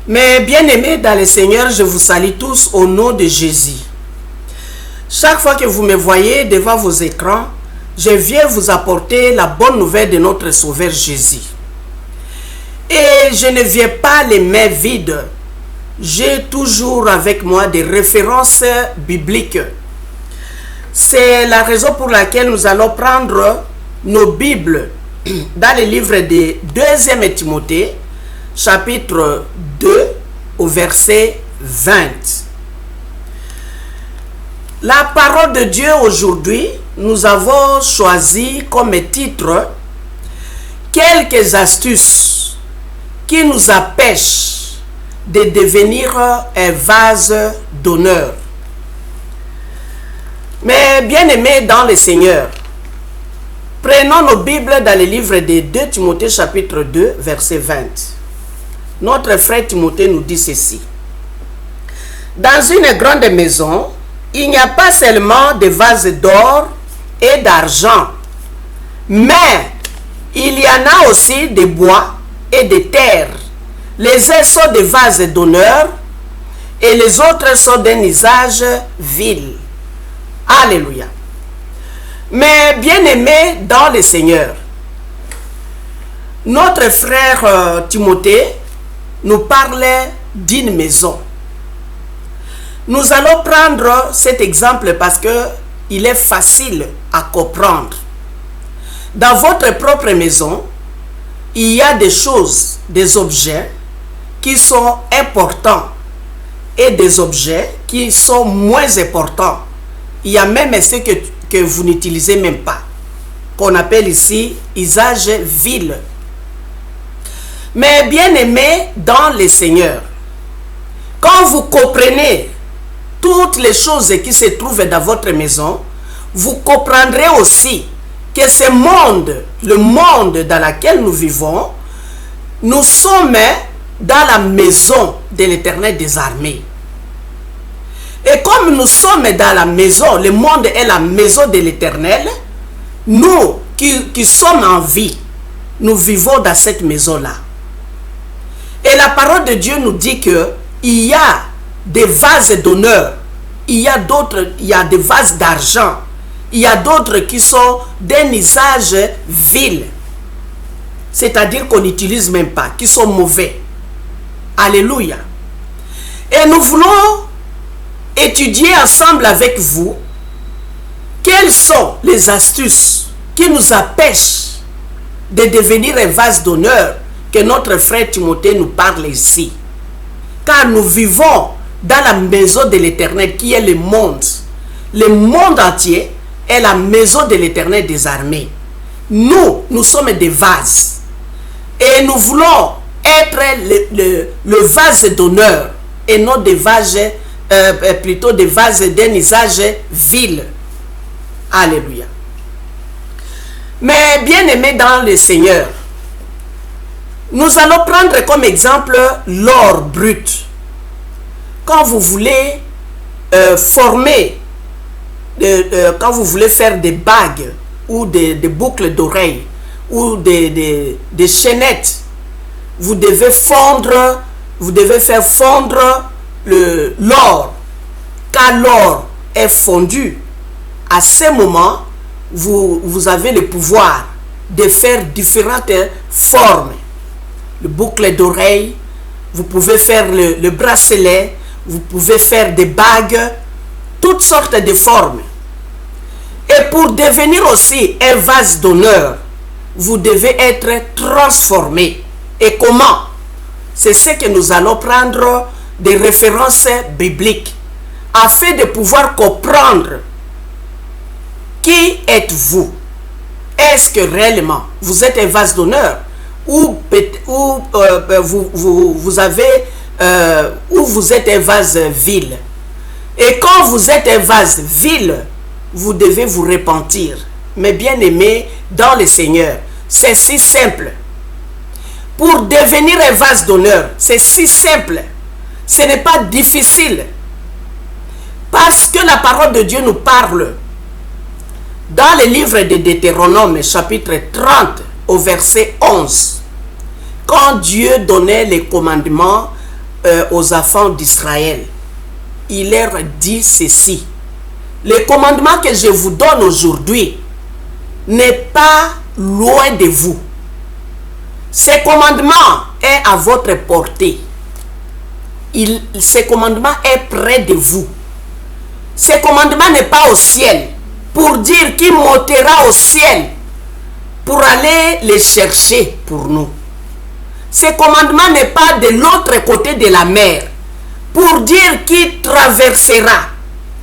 Mes bien-aimés dans le Seigneur, je vous salue tous au nom de Jésus. Chaque fois que vous me voyez devant vos écrans, je viens vous apporter la bonne nouvelle de notre Sauveur Jésus. Et je ne viens pas les mains vides. J'ai toujours avec moi des références bibliques. C'est la raison pour laquelle nous allons prendre nos Bibles dans le livre de 2 Timothée, chapitre 2, au verset 20. La parole de Dieu aujourd'hui, nous avons choisi comme titre quelques astuces qui nous empêchent de devenir un vase d'honneur. Mais bien-aimés dans le Seigneur, prenons nos Bibles dans le livre de 2 Timothée chapitre 2, verset 20. Notre frère Timothée nous dit ceci. Dans une grande maison, il n'y a pas seulement des vases d'or et d'argent, mais il y en a aussi de bois et de terre. Les uns sont des vases d'honneur et les autres sont d'un usage vil. Alléluia. Mais bien-aimés dans le Seigneur, notre frère Timothée nous parlait d'une maison. Nous allons prendre cet exemple parce que il est facile à comprendre. Dans votre propre maison, il y a des choses, des objets qui sont importants et des objets qui sont moins importants. Il y a même ceux que vous n'utilisez même pas, qu'on appelle ici usage vil. Mais bien aimés dans le Seigneur, quand vous comprenez toutes les choses qui se trouvent dans votre maison, vous comprendrez aussi que ce monde, le monde dans lequel nous vivons, nous sommes dans la maison de l'Éternel des armées. Et comme nous sommes dans la maison, le monde est la maison de l'Éternel, nous qui sommes en vie, nous vivons dans cette maison-là. Et la parole de Dieu nous dit qu'il y a des vases d'honneur, il y a des vases d'argent, il y a d'autres qui sont d'un usage vil, c'est-à-dire qu'on n'utilise même pas, qui sont mauvais. Alléluia. Et nous voulons étudier ensemble avec vous quelles sont les astuces qui nous empêchent de devenir un vase d'honneur que notre frère Timothée nous parle ici. Car nous vivons dans la maison de l'Éternel qui est le monde. Le monde entier est la maison de l'Éternel des armées. Nous sommes des vases. Et nous voulons être le vase d'honneur et non des vases, plutôt des vases d'un usage vil. Alléluia. Mais bien aimés dans le Seigneur, nous allons prendre comme exemple l'or brut. Quand vous voulez quand vous voulez faire des bagues ou des boucles d'oreilles ou des chaînettes, vous devez faire fondre l'or. Quand l'or est fondu, à ce moment, vous avez le pouvoir de faire différentes formes. Le boucle d'oreille, vous pouvez faire le bracelet, vous pouvez faire des bagues, toutes sortes de formes. Et pour devenir aussi un vase d'honneur, vous devez être transformé. Et comment? C'est ce que nous allons prendre des références bibliques afin de pouvoir comprendre qui êtes-vous. Est-ce que réellement vous êtes un vase d'honneur ou vous êtes un vase vil? Et quand vous êtes un vase vil, vous devez vous repentir. Mais bien aimés dans le Seigneur, c'est si simple. Pour devenir un vase d'honneur, c'est si simple. Ce n'est pas difficile. Parce que la parole de Dieu nous parle dans le livre de Deutéronome, chapitre 30, au verset 11. Quand Dieu donnait les commandements aux enfants d'Israël, il leur dit ceci: le commandement que je vous donne aujourd'hui n'est pas loin de vous. Ce commandement est à votre portée. Ce commandement est près de vous. Ce commandement n'est pas au ciel, pour dire qui montera au ciel pour aller les chercher pour nous. Ce commandement n'est pas de l'autre côté de la mer, pour dire qui traversera,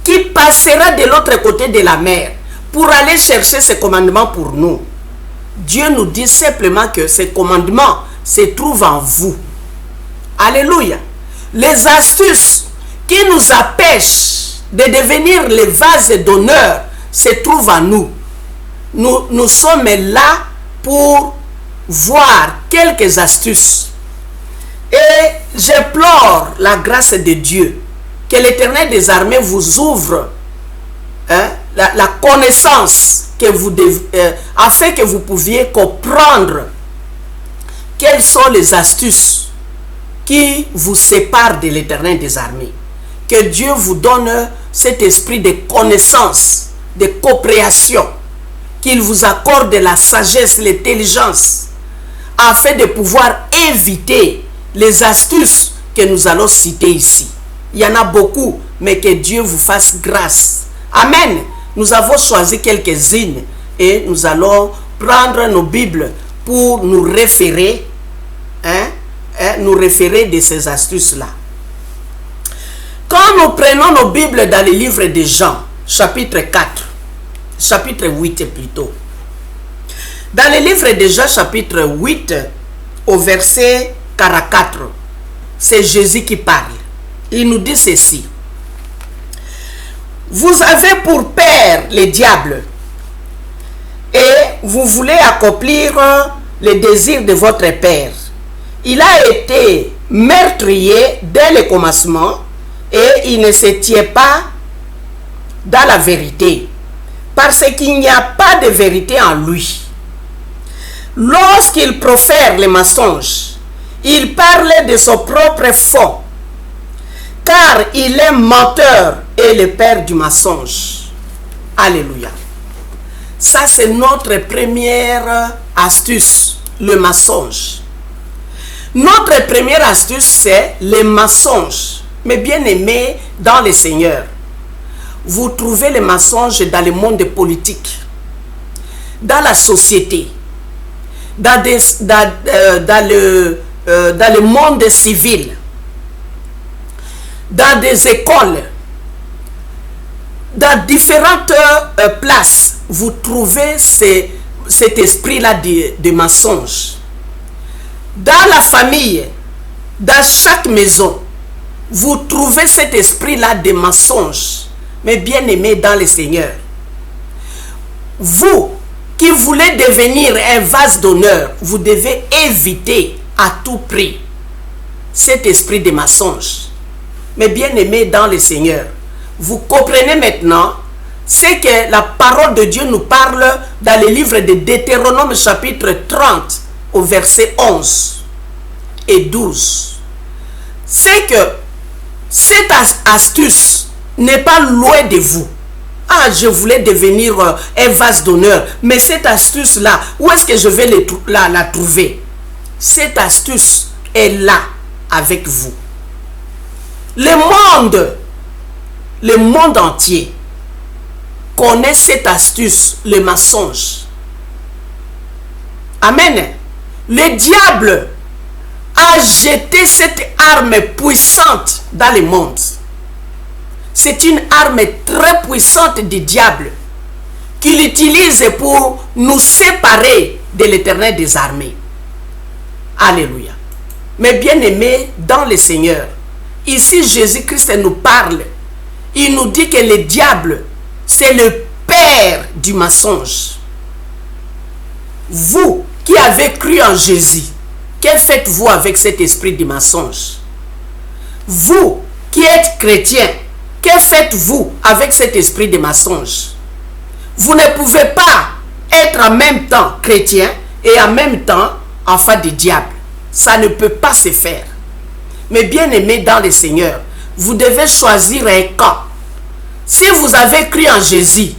qui passera de l'autre côté de la mer pour aller chercher ce commandement pour nous. Dieu nous dit simplement que ce commandement se trouve en vous. Alléluia. Les astuces qui nous empêchent de devenir les vases d'honneur se trouvent en nous. Nous sommes là pour voir quelques astuces. Et j'implore la grâce de Dieu, que l'Éternel des armées vous ouvre la connaissance que vous afin que vous pouviez comprendre quelles sont les astuces qui vous séparent de l'Éternel des armées. Que Dieu vous donne cet esprit de connaissance, de compréhension, qu'il vous accorde la sagesse, l'intelligence, afin de pouvoir éviter les astuces que nous allons citer ici. Il y en a beaucoup, mais que Dieu vous fasse grâce. Amen. Nous avons choisi quelques-unes et nous allons prendre nos Bibles pour nous référer, de ces astuces-là. Quand nous prenons nos Bibles dans le livre de Jean, chapitre 8 plutôt. Dans le livre de Jean, chapitre 8, au verset 44, c'est Jésus qui parle. Il nous dit ceci: vous avez pour père le diable et vous voulez accomplir les désirs de votre père. Il a été meurtrier dès le commencement et il ne se tient pas dans la vérité, parce qu'il n'y a pas de vérité en lui. Lorsqu'il profère les mensonges, il parle de son propre fond, car il est menteur et le père du mensonge. Alléluia. Ça, c'est notre première astuce, le mensonge. Notre première astuce, c'est le mensonge. Mais bien aimé dans le Seigneur, vous trouvez les mensonges dans le monde politique, dans la société, dans le monde civil, dans des écoles, dans différentes places. Vous trouvez cet esprit-là de mensonge. Dans la famille, dans chaque maison, vous trouvez cet esprit-là de mensonge. Mais bien aimé dans le Seigneur, vous qui voulez devenir un vase d'honneur, vous devez éviter à tout prix cet esprit de mensonge. Mais bien aimé dans le Seigneur, vous comprenez maintenant ce que la parole de Dieu nous parle dans le livre de Deutéronome chapitre 30 au verset 11 et 12. C'est que cette astuce n'est pas loin de vous. Ah, je voulais devenir un vase d'honneur, mais cette astuce-là, où est-ce que je vais la trouver? Cette astuce est là avec vous. Le monde entier connaît cette astuce, le mensonge. Amen. Le diable a jeté cette arme puissante dans le monde. C'est une arme très puissante du diable qu'il utilise pour nous séparer de l'Éternel des armées. Alléluia. Mais bien aimés dans le Seigneur, ici Jésus-Christ nous parle. Il nous dit que le diable, c'est le père du mensonge. Vous qui avez cru en Jésus, que faites-vous avec cet esprit du mensonge? Vous qui êtes chrétien, que faites-vous avec cet esprit de mensonge? Vous ne pouvez pas être en même temps chrétien et en même temps enfant du diable. Ça ne peut pas se faire. Mes bien-aimés dans le Seigneur, vous devez choisir un camp. Si vous avez cru en Jésus,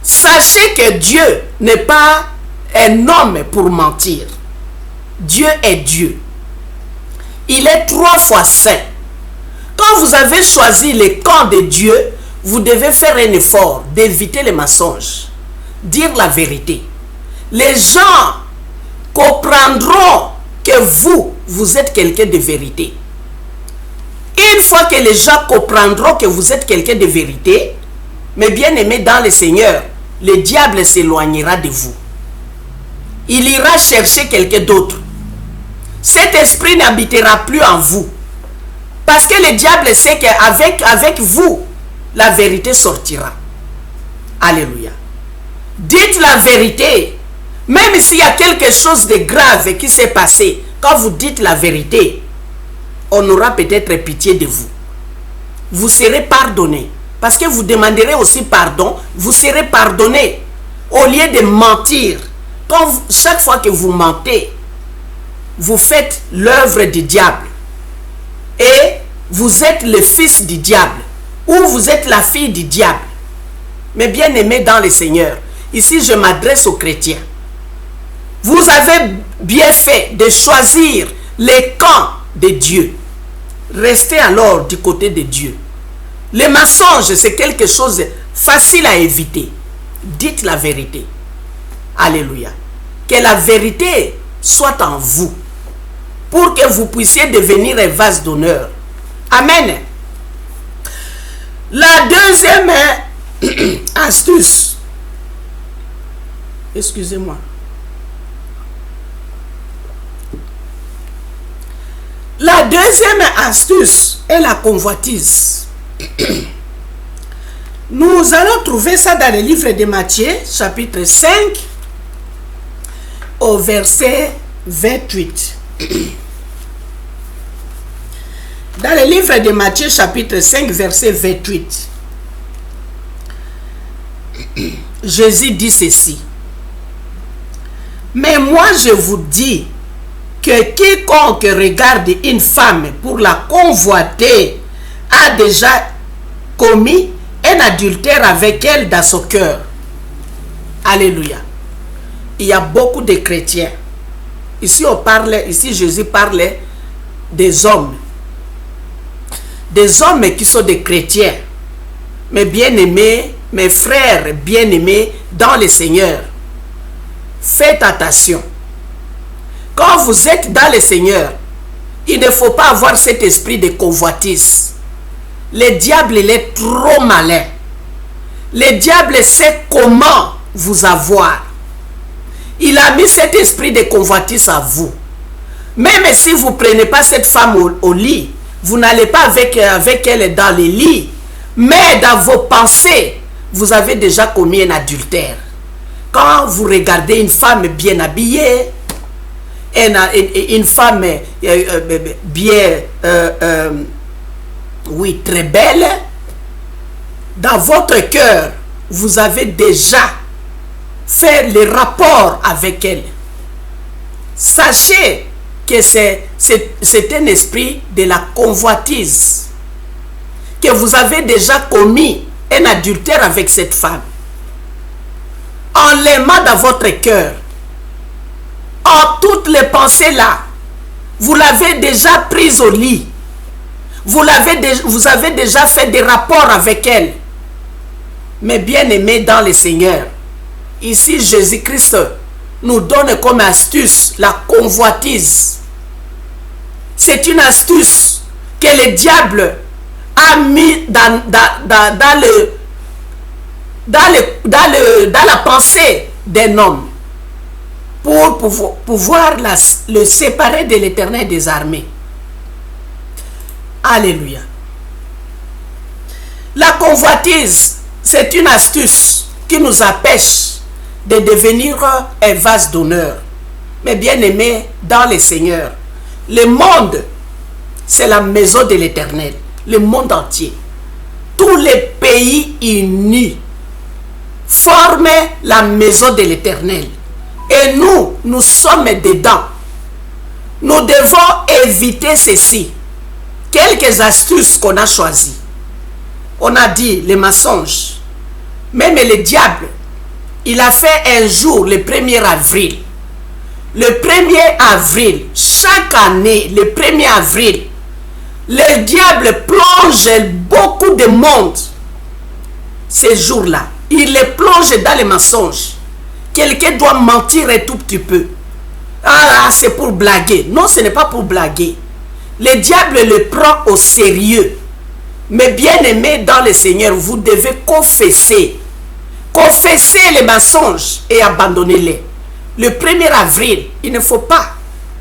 sachez que Dieu n'est pas un homme pour mentir. Dieu est Dieu. Il est 3 fois saint. Quand vous avez choisi le camp de Dieu, vous devez faire un effort d'éviter les mensonges. Dire la vérité. Les gens comprendront que vous êtes quelqu'un de vérité. Une fois que les gens comprendront que vous êtes quelqu'un de vérité, mes bien-aimés dans le Seigneur, le diable s'éloignera de vous. Il ira chercher quelqu'un d'autre. Cet esprit n'habitera plus en vous. Parce que le diable sait qu'avec vous, la vérité sortira. Alléluia. Dites la vérité. Même s'il y a quelque chose de grave qui s'est passé, quand vous dites la vérité, on aura peut-être pitié de vous. Vous serez pardonné. Parce que vous demanderez aussi pardon, vous serez pardonné. Au lieu de mentir, chaque fois que vous mentez, vous faites l'œuvre du diable. Et vous êtes le fils du diable. Ou vous êtes la fille du diable. Mais bien aimés dans le Seigneur, ici je m'adresse aux chrétiens. Vous avez bien fait de choisir les camps de Dieu. Restez alors du côté de Dieu. Les mensonges, c'est quelque chose de facile à éviter. Dites la vérité. Alléluia. Que la vérité soit en vous. Pour que vous puissiez devenir un vase d'honneur. Amen. La deuxième astuce. Excusez-moi. La deuxième astuce est la convoitise. Nous allons trouver ça dans le livre de Matthieu, chapitre 5, au verset 28. Dans le livre de Matthieu, chapitre 5, verset 28, Jésus dit ceci. Mais moi je vous dis que quiconque regarde une femme pour la convoiter a déjà commis un adultère avec elle dans son cœur. Alléluia. Il y a beaucoup de chrétiens. Ici Jésus parlait des hommes. Des hommes qui sont des chrétiens. Mes bien-aimés, mes frères bien-aimés dans le Seigneur. Faites attention. Quand vous êtes dans le Seigneur, il ne faut pas avoir cet esprit de convoitise. Le diable, il est trop malin. Le diable sait comment vous avoir. Il a mis cet esprit de convoitise à vous. Même si vous ne prenez pas cette femme au lit, vous n'allez pas avec elle dans le lit, mais dans vos pensées, vous avez déjà commis un adultère. Quand vous regardez une femme bien habillée, une femme oui, très belle, dans votre cœur, vous avez déjà fait le rapport avec elle. Sachez que c'est un esprit de la convoitise, que vous avez déjà commis un adultère avec cette femme. En l'aimant dans votre cœur, en toutes les pensées là, vous l'avez déjà prise au lit. Vous avez déjà fait des rapports avec elle. Mais bien aimés dans le Seigneur, ici Jésus-Christ nous donne comme astuce la convoitise. C'est une astuce que le diable a mis dans la pensée d'un homme pour pouvoir le séparer de l'Éternel des armées. Alléluia. La convoitise, c'est une astuce qui nous empêche de devenir un vase d'honneur. Mais bien aimés dans le Seigneur, le monde, c'est la maison de l'Éternel. Le monde entier. Tous les pays unis forment la maison de l'Éternel. Et nous sommes dedans. nous devons éviter ceci. Quelques astuces qu'on a choisies. On a dit les mensonges. Même le diable, il a fait un jour, le 1er avril. Le 1er avril, chaque année, le 1er avril, le diable plonge beaucoup de monde ces jours-là. Il les plonge dans les mensonges. Quelqu'un doit mentir un tout petit peu. Ah, c'est pour blaguer. Non, ce n'est pas pour blaguer. Le diable le prend au sérieux. Mais bien aimé dans le Seigneur, vous devez confesser. Confessez les mensonges et abandonnez-les. Le 1er avril, il ne faut pas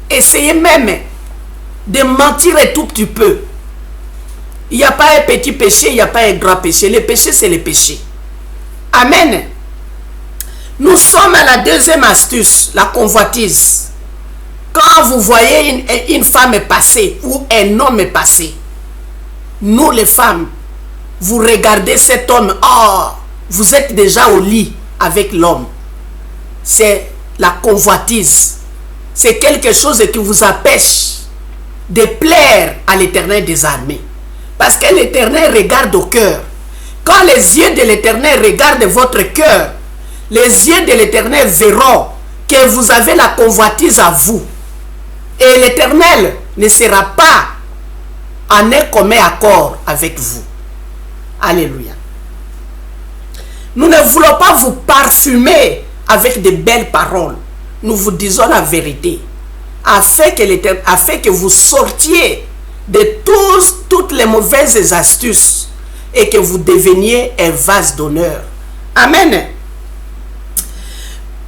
essayer même de mentir un tout petit peu. Il n'y a pas un petit péché, il n'y a pas un grand péché. Le péché, c'est le péché. Amen. Nous sommes à la deuxième astuce, la convoitise. Quand vous voyez une femme passer ou un homme passer, nous les femmes, vous regardez cet homme, oh, vous êtes déjà au lit avec l'homme. C'est la convoitise. C'est quelque chose qui vous empêche de plaire à l'Éternel des armées. Parce que l'Éternel regarde au cœur. Quand les yeux de l'Éternel regardent votre cœur, les yeux de l'Éternel verront que vous avez la convoitise à vous. Et l'Éternel ne sera pas en un commun accord avec vous. Alléluia. Nous ne voulons pas vous parfumer avec de belles paroles. Nous vous disons la vérité. Afin que vous sortiez de toutes les mauvaises astuces et que vous deveniez un vase d'honneur. Amen.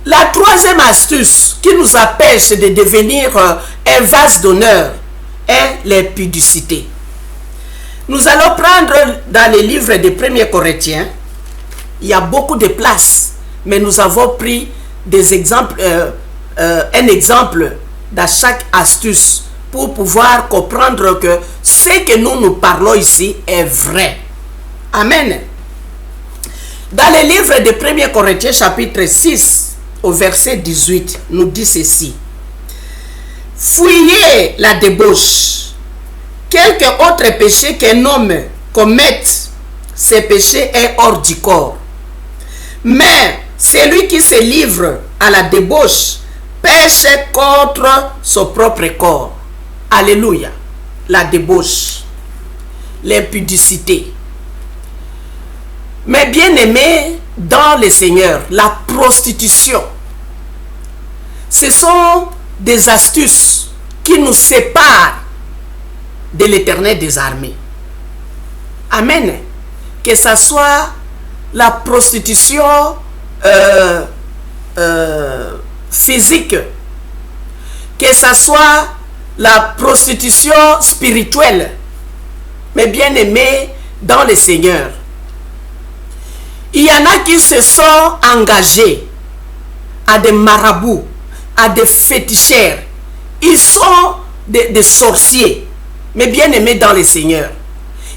La troisième astuce qui nous empêche de devenir un vase d'honneur est l'impudicité. Nous allons prendre dans les livres des 1er Corinthiens, il y a beaucoup de places, mais nous avons pris des exemples, un exemple dans chaque astuce pour pouvoir comprendre que ce que nous parlons ici est vrai. Amen. Dans les livres de 1er Corinthiens chapitre 6, au verset 18, nous dit ceci. Fuyez la débauche. Quelque autre péché qu'un homme commette, ce péché est hors du corps. Mais celui qui se livre à la débauche pêche contre son propre corps. Alléluia. La débauche, l'impudicité. Mais bien aimé dans le Seigneur, la prostitution, ce sont des astuces qui nous séparent de l'Éternel des armées. Amen. Que ce soit la prostitution physique, que ce soit la prostitution spirituelle, mais bien aimé dans le Seigneur. Il y en a qui se sont engagés à des marabouts, à des féticheurs. Ils sont des sorciers, mais bien aimés dans le Seigneur.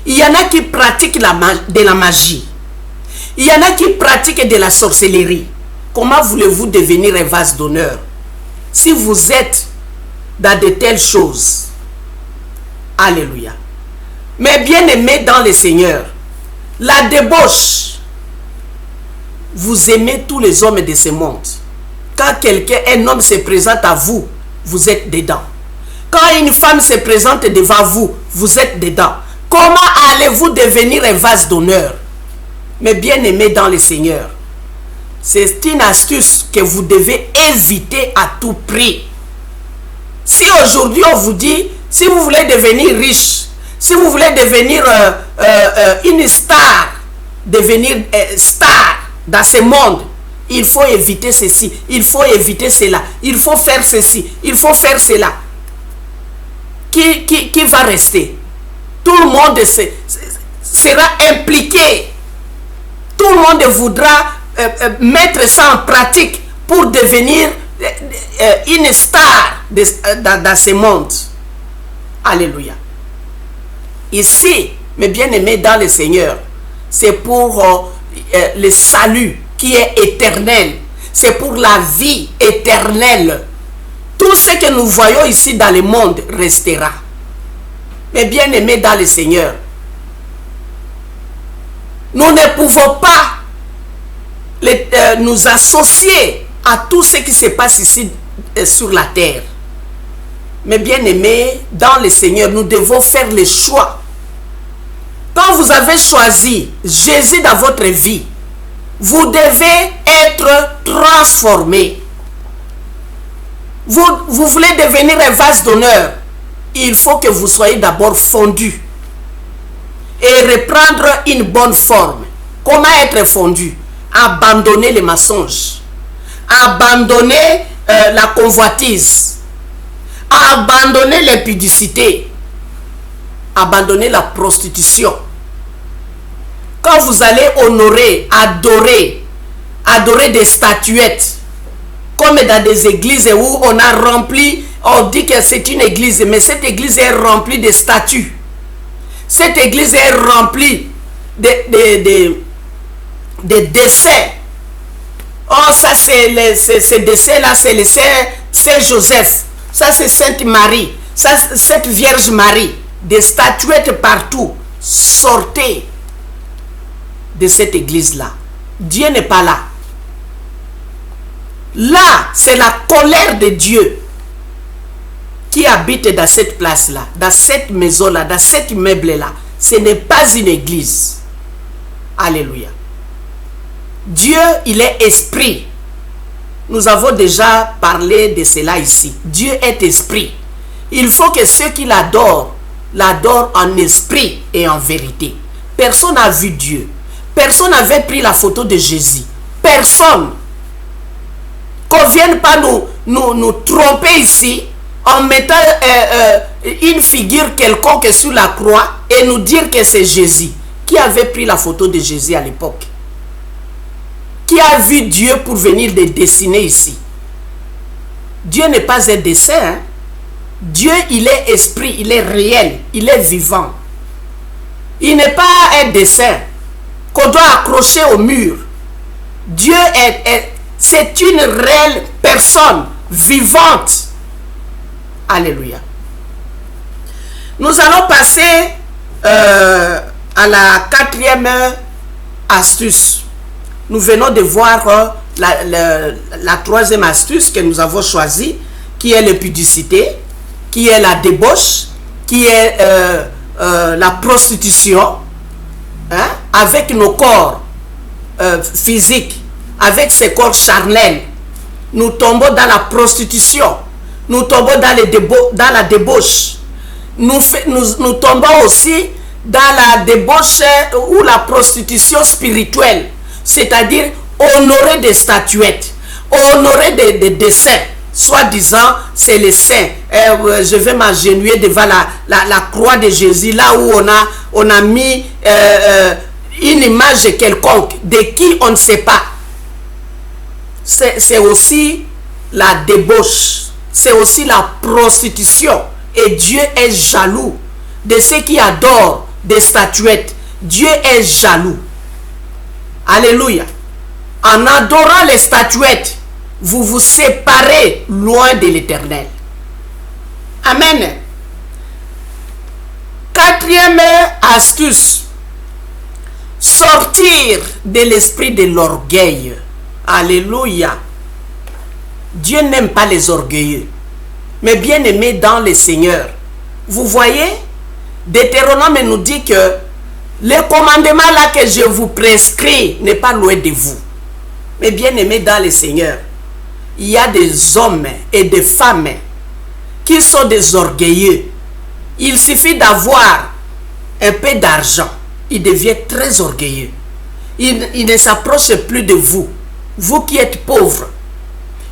Il y en a qui pratiquent de la magie. Il y en a qui pratiquent de la sorcellerie. Comment voulez-vous devenir un vase d'honneur si vous êtes dans de telles choses? Alléluia. Mais bien aimés dans le Seigneur, la débauche, vous aimez tous les hommes de ce monde. Quand un homme se présente à vous, vous êtes dedans. Quand une femme se présente devant vous, vous êtes dedans. Comment allez-vous devenir un vase d'honneur? Mais bien aimé dans le Seigneur, c'est une astuce que vous devez éviter à tout prix. Si aujourd'hui on vous dit, si vous voulez devenir riche, si vous voulez devenir une star, devenir star dans ce monde, il faut éviter ceci, il faut éviter cela, il faut faire ceci, il faut faire cela. Qui va rester? Tout le monde sera impliqué. Tout le monde voudra mettre ça en pratique pour devenir une star dans ce monde. Alléluia. Ici, mes bien-aimés dans le Seigneur, c'est pour le salut qui est éternel. C'est pour la vie éternelle. Tout ce que nous voyons ici dans le monde restera. Mais bien aimés dans le Seigneur, nous ne pouvons pas nous associer à tout ce qui se passe ici sur la terre. Mais bien aimés dans le Seigneur, nous devons faire le choix. Quand vous avez choisi Jésus dans votre vie, vous devez être transformé. Vous voulez devenir un vase d'honneur, il faut que vous soyez d'abord fondu et reprendre une bonne forme. Comment être fondu? Abandonner les mensonges, abandonner la convoitise, abandonner l'impudicité, abandonner la prostitution. Quand vous allez honorer, adorer des statuettes, comme dans des églises où on a rempli, on dit que c'est une église, mais cette église est remplie de statues. Cette église est remplie de dessins. Oh, ça c'est ces dessins-là, c'est le Saint Joseph. Ça c'est Sainte Marie. Ça, cette Vierge Marie. Des statuettes partout. Sortez de cette église-là. Dieu n'est pas là. Là, c'est la colère de Dieu qui habite dans cette place-là, dans cette maison-là, dans cet immeuble-là. Ce n'est pas une église. Alléluia. Dieu, il est esprit. Nous avons déjà parlé de cela ici. Dieu est esprit. Il faut que ceux qui l'adorent en esprit et en vérité. Personne n'a vu Dieu. Personne n'avait pris la photo de Jésus. Personne. Qu'on ne vienne pas nous tromper ici en mettant une figure quelconque sur la croix et nous dire que c'est Jésus. Qui avait pris la photo de Jésus à l'époque? Qui a vu Dieu pour venir le dessiner ici? Dieu n'est pas un dessin. Hein? Dieu, il est esprit, il est réel, il est vivant. Il n'est pas un dessin qu'on doit accrocher au mur. Dieu c'est une réelle personne vivante. Alléluia. Nous allons passer à la quatrième astuce. Nous venons de voir la troisième astuce que nous avons choisie, qui est l'impudicie, qui est la débauche, qui est la prostitution, hein, avec nos corps physiques, avec ces corps charnels. Nous tombons dans la prostitution, nous tombons dans la débauche, nous tombons aussi dans la débauche ou la prostitution spirituelle, c'est-à-dire honorer des statuettes, honorer des dessins, soi-disant c'est les saints. Je vais m'agenouiller devant la croix de Jésus, là où on a mis une image quelconque de qui on ne sait pas. C'est aussi la débauche, c'est aussi la prostitution. Et Dieu est jaloux de ceux qui adorent des statuettes. Dieu est jaloux. Alléluia. En adorant les statuettes, vous vous séparez loin de l'Éternel. Amen. Quatrième astuce. Sortir de l'esprit de l'orgueil. Alléluia. Dieu n'aime pas les orgueilleux. Mais bien aimés dans le Seigneur, vous voyez, Deutéronome nous dit que le commandement là que je vous prescris n'est pas loin de vous. Mais bien aimés dans le Seigneur, il y a des hommes et des femmes qui sont des orgueilleux. Il suffit d'avoir un peu d'argent, il devient très orgueilleux. Il ne s'approche plus de vous. Vous qui êtes pauvres,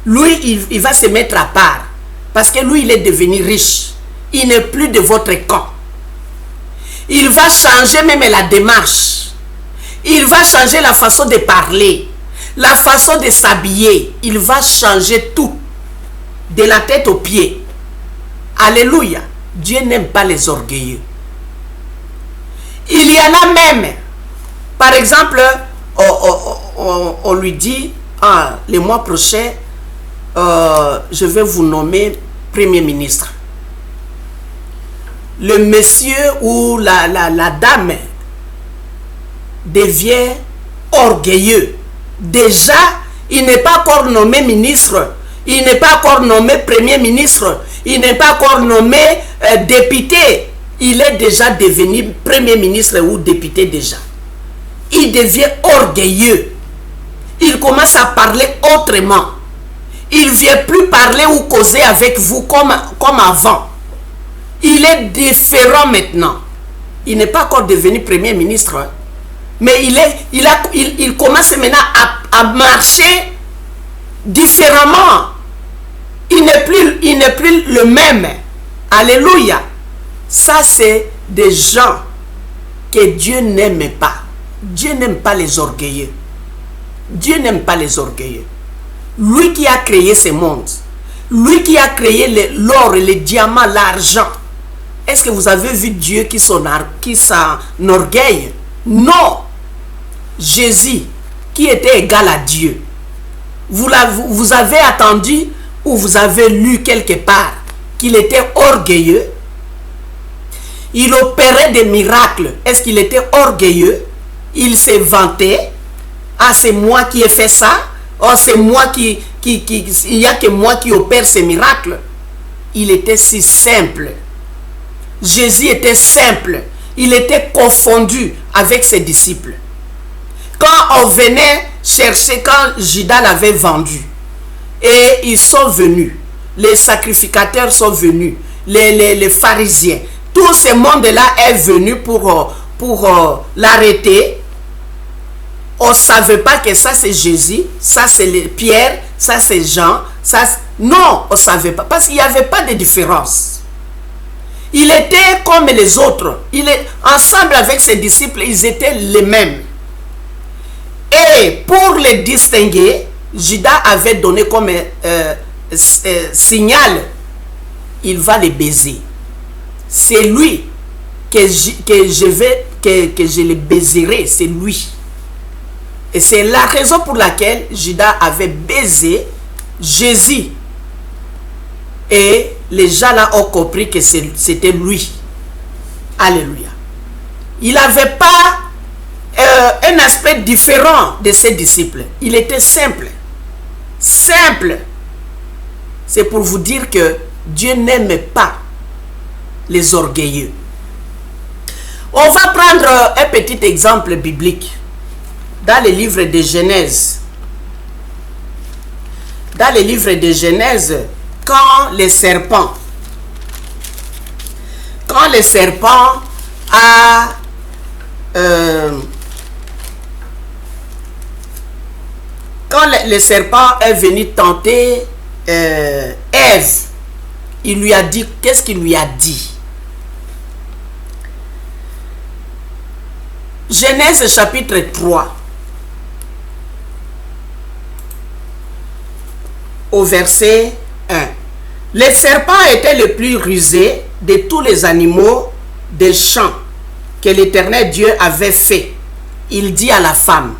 lui, il va se mettre à part. Parce que lui, il est devenu riche. Il n'est plus de votre camp. Il va changer même la démarche. Il va changer la façon de parler. La façon de s'habiller. Il va changer tout. De la tête aux pieds. Alléluia. Dieu n'aime pas les orgueilleux. Il y en a même. Par exemple, on lui dit, le mois prochain, je vais vous nommer Premier ministre. Le monsieur ou la dame devient orgueilleux. Déjà, il n'est pas encore nommé ministre, il n'est pas encore nommé Premier ministre, il n'est pas encore nommé député. Il est déjà devenu Premier ministre ou député déjà. Il devient orgueilleux. Il commence à parler autrement. Il ne vient plus parler ou causer avec vous comme avant. Il est différent maintenant. Il n'est pas encore devenu Premier ministre. Hein. Mais il commence maintenant à marcher différemment. Il n'est plus le même. Alléluia. Ça, c'est des gens que Dieu n'aime pas. Dieu n'aime pas les orgueilleux. Dieu n'aime pas les orgueilleux. Lui qui a créé ce monde, lui qui a créé l'or, les diamants, l'argent. Est-ce que vous avez vu Dieu qui s'enorgueille? Non. Jésus, qui était égal à Dieu. Vous avez attendu ou vous avez lu quelque part qu'il était orgueilleux? Il opérait des miracles. Est-ce qu'il était orgueilleux? Il s'est vanté. Ah, c'est moi qui ai fait ça. Oh, c'est moi il n'y a que moi qui opère ces miracles. Il était si simple. Jésus était simple. Il était confondu avec ses disciples. Quand on venait chercher, quand Judas l'avait vendu, et ils sont venus, les sacrificateurs sont venus, les pharisiens, tout ce monde-là est venu pour l'arrêter. On ne savait pas que ça c'est Jésus, ça c'est Pierre, ça c'est Jean, ça non, on ne savait pas, parce qu'il n'y avait pas de différence. Il était comme les autres. Ensemble avec ses disciples, ils étaient les mêmes. Et pour les distinguer, Judas avait donné comme signal, il va les baiser. C'est lui que je les baiserai, c'est lui. Et c'est la raison pour laquelle Judas avait baisé Jésus. Et les gens là ont compris que c'était lui. Alléluia. Il n'avait pas un aspect différent de ses disciples. Il était simple. Simple. C'est pour vous dire que Dieu n'aime pas les orgueilleux. On va prendre un petit exemple biblique. Dans le livre de Genèse. Dans le livre de Genèse, quand le serpent a quand le serpent est venu tenter Ève, il lui a dit, qu'est-ce qu'il lui a dit? Genèse chapitre 3 au verset 1. Le serpent était le plus rusé de tous les animaux des champs que l'Éternel Dieu avait fait. Il dit à la femme,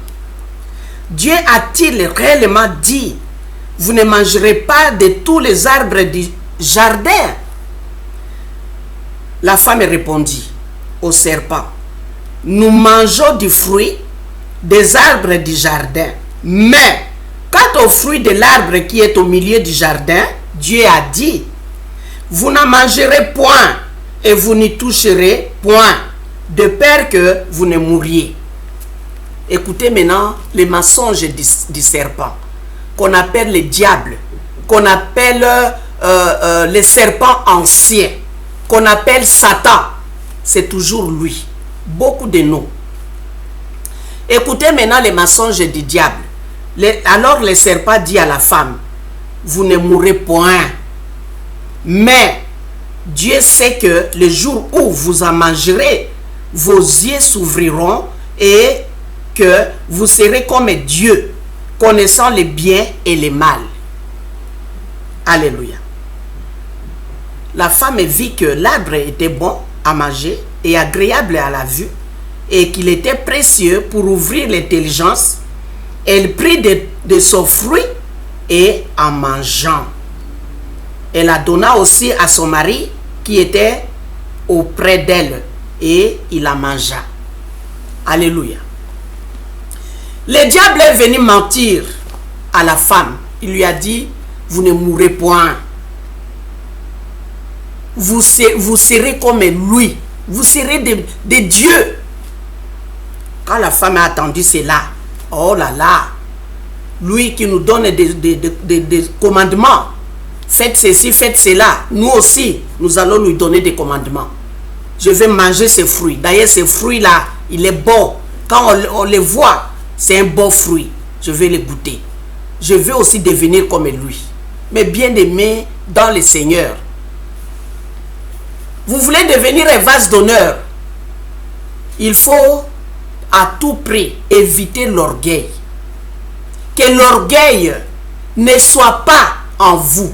Dieu a-t-il réellement dit, vous ne mangerez pas de tous les arbres du jardin? La femme répondit au serpent, nous mangeons du fruit des arbres du jardin, mais quant au fruit de l'arbre qui est au milieu du jardin, Dieu a dit, vous n'en mangerez point et vous n'y toucherez point, de peur que vous ne mouriez. Écoutez maintenant les mensonges du serpent, qu'on appelle le diable, qu'on appelle le serpent ancien, qu'on appelle Satan. C'est toujours lui. Beaucoup de noms. Écoutez maintenant les mensonges du diable. Alors le serpent dit à la femme, vous ne mourrez point. Mais Dieu sait que le jour où vous en mangerez, vos yeux s'ouvriront et que vous serez comme Dieu, connaissant le bien et le mal. Alléluia. La femme vit que l'arbre était bon à manger et agréable à la vue et qu'il était précieux pour ouvrir l'intelligence. Elle prit de son fruit et en mangeant. Elle la donna aussi à son mari qui était auprès d'elle et il la mangea. Alléluia. Le diable est venu mentir à la femme. Il lui a dit, vous ne mourrez point. Vous serez comme lui. Vous serez des dieux. Quand la femme a entendu cela, oh là là, lui qui nous donne des commandements, faites ceci, faites cela, nous aussi, nous allons lui donner des commandements. Je vais manger ces fruits. D'ailleurs, ces fruits-là, il est bon. Quand on les voit, c'est un bon fruit. Je vais les goûter. Je veux aussi devenir comme lui. Mais bien aimé dans le Seigneur, vous voulez devenir un vase d'honneur, il faut à tout prix éviter l'orgueil. Que l'orgueil ne soit pas en vous.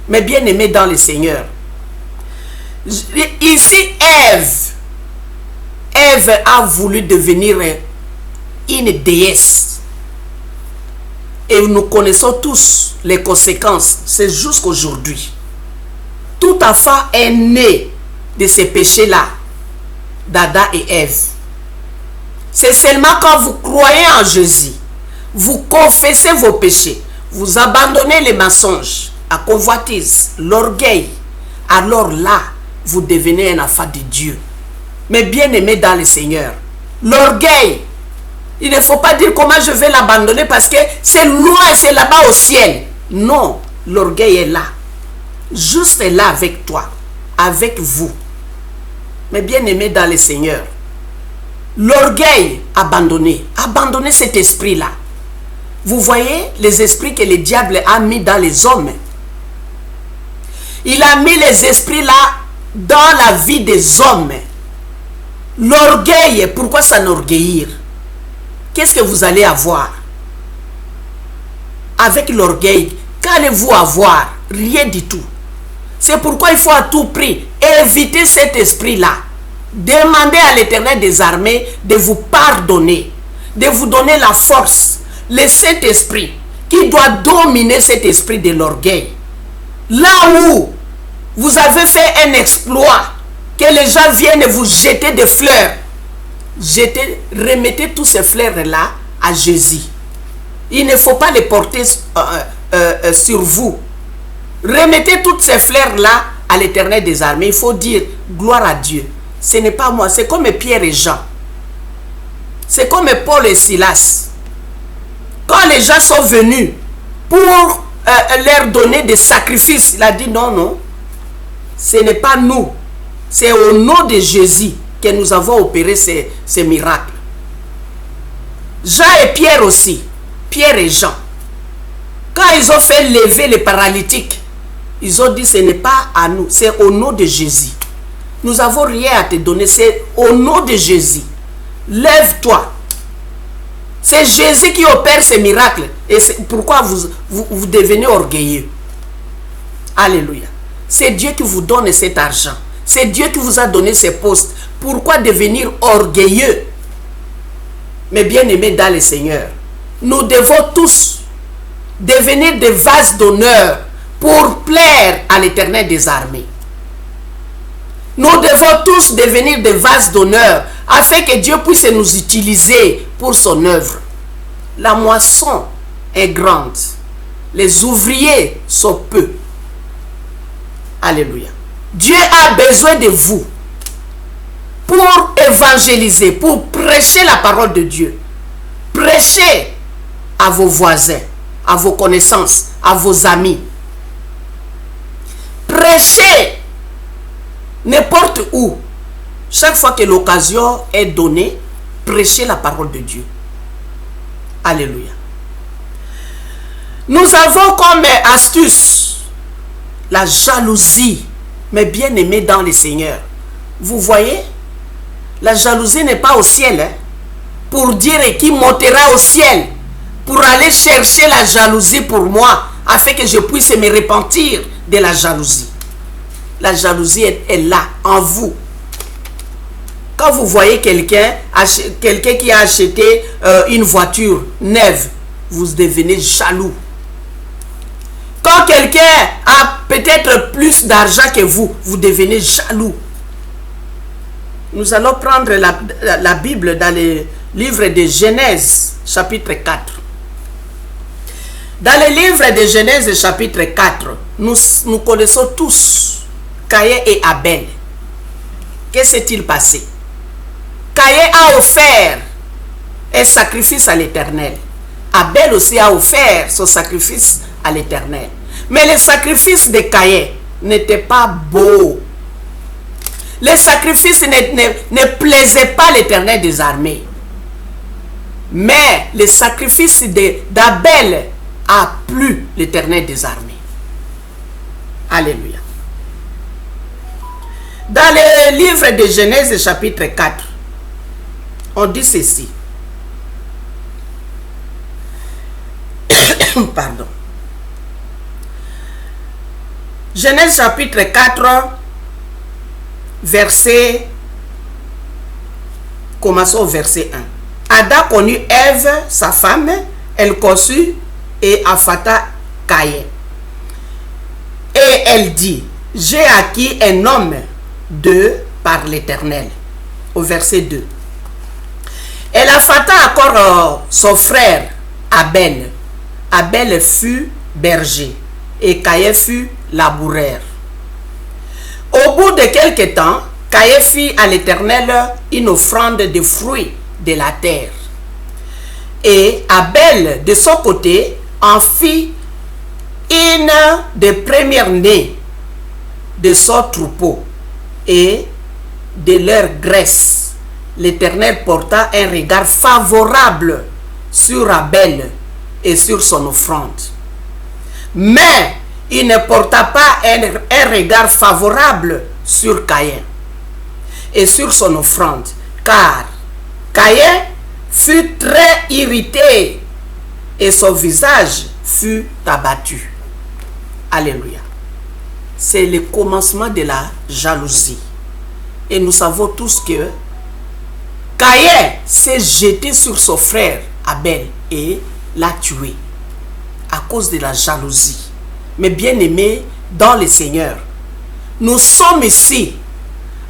Mais bien aimé dans le Seigneur, ici Ève a voulu devenir une déesse. Et nous connaissons tous les conséquences. C'est jusqu'aujourd'hui. Tout enfant est né de ces péchés-là, d'Adam et Ève. C'est seulement quand vous croyez en Jésus, vous confessez vos péchés, vous abandonnez les mensonges, la convoitise, l'orgueil, alors là, vous devenez un enfant de Dieu. Mais bien aimé dans le Seigneur, l'orgueil, il ne faut pas dire comment je vais l'abandonner parce que c'est loin, c'est là-bas au ciel. Non, l'orgueil est là. Juste là avec toi, avec vous. Mais bien aimé dans le Seigneur, l'orgueil, abandonnez. Abandonnez cet esprit-là. Vous voyez les esprits que le diable a mis dans les hommes. Il a mis les esprits-là dans la vie des hommes. L'orgueil, pourquoi s'enorgueillir? Qu'est-ce que vous allez avoir? Avec l'orgueil, qu'allez-vous avoir? Rien du tout. C'est pourquoi il faut à tout prix éviter cet esprit-là. Demandez à l'Éternel des armées de vous pardonner, de vous donner la force, le Saint-Esprit qui doit dominer cet esprit de l'orgueil. Là où vous avez fait un exploit, que les gens viennent vous jeter des fleurs, remettez tous ces fleurs-là à Jésus. Il ne faut pas les porter sur vous. Remettez toutes ces fleurs-là à l'Éternel des armées. Il faut dire gloire à Dieu. Ce n'est pas moi, c'est comme Pierre et Jean. C'est comme Paul et Silas. Quand les gens sont venus pour leur donner des sacrifices, il a dit non, non, ce n'est pas nous. C'est au nom de Jésus que nous avons opéré ces miracles. Jean et Pierre aussi. Pierre et Jean. Quand ils ont fait lever les paralytiques, ils ont dit ce n'est pas à nous, c'est au nom de Jésus. Nous n'avons rien à te donner, c'est au nom de Jésus. Lève-toi. C'est Jésus qui opère ces miracles. Et c'est pourquoi vous devenez orgueilleux. Alléluia. C'est Dieu qui vous donne cet argent. C'est Dieu qui vous a donné ces postes. Pourquoi devenir orgueilleux? Mais bien aimés dans le Seigneur, nous devons tous devenir des vases d'honneur pour plaire à l'Éternel des armées. Nous devons tous devenir des vases d'honneur afin que Dieu puisse nous utiliser pour son œuvre. La moisson est grande. Les ouvriers sont peu. Alléluia. Dieu a besoin de vous pour évangéliser, pour prêcher la parole de Dieu. Prêchez à vos voisins, à vos connaissances, à vos amis. Prêchez n'importe où. Chaque fois que l'occasion est donnée, prêchez la parole de Dieu. Alléluia. Nous avons comme astuce la jalousie, mais bien aimé dans le Seigneur. Vous voyez, la jalousie n'est pas au ciel. Hein? Pour dire qui montera au ciel, pour aller chercher la jalousie pour moi, afin que je puisse me repentir de la jalousie. La jalousie est là, en vous. Quand vous voyez quelqu'un qui a acheté une voiture neuve, vous devenez jaloux. Quand quelqu'un a peut-être plus d'argent que vous, vous devenez jaloux. Nous allons prendre la Bible dans le livre de Genèse, chapitre 4. Dans le livre de Genèse, chapitre 4, nous connaissons tous Caïn et Abel. Que s'est-il passé? Caïn a offert un sacrifice à l'Éternel. Abel aussi a offert son sacrifice à l'Éternel. Mais le sacrifice de Caïn n'était pas beau. Le sacrifice ne plaisait pas l'Éternel des armées. Mais le sacrifice d'Abel a plu l'Éternel des armées. Alléluia. Dans le livre de Genèse chapitre 4, on dit ceci. Pardon. Genèse chapitre 4, verset, commençons au verset 1. Adam connut Ève, sa femme, elle conçut et affata Caïn. Et elle dit, j'ai acquis un homme par l'Éternel. Au verset 2. Elle affata encore son frère Abel. Abel fut berger et Caïn fut laboureur. Au bout de quelque temps, Caïn fit à l'Éternel une offrande de fruits de la terre. Et Abel, de son côté, en fit une des premières nées de son troupeau et de leur graisse. L'Éternel porta un regard favorable sur Abel et sur son offrande. Mais il ne porta pas un regard favorable sur Caïn et sur son offrande, car Caïn fut très irrité et son visage fut abattu. Alléluia. C'est le commencement de la jalousie. Et nous savons tous que Caïn s'est jeté sur son frère Abel et l'a tué à cause de la jalousie. Mais bien aimés dans le Seigneur, nous sommes ici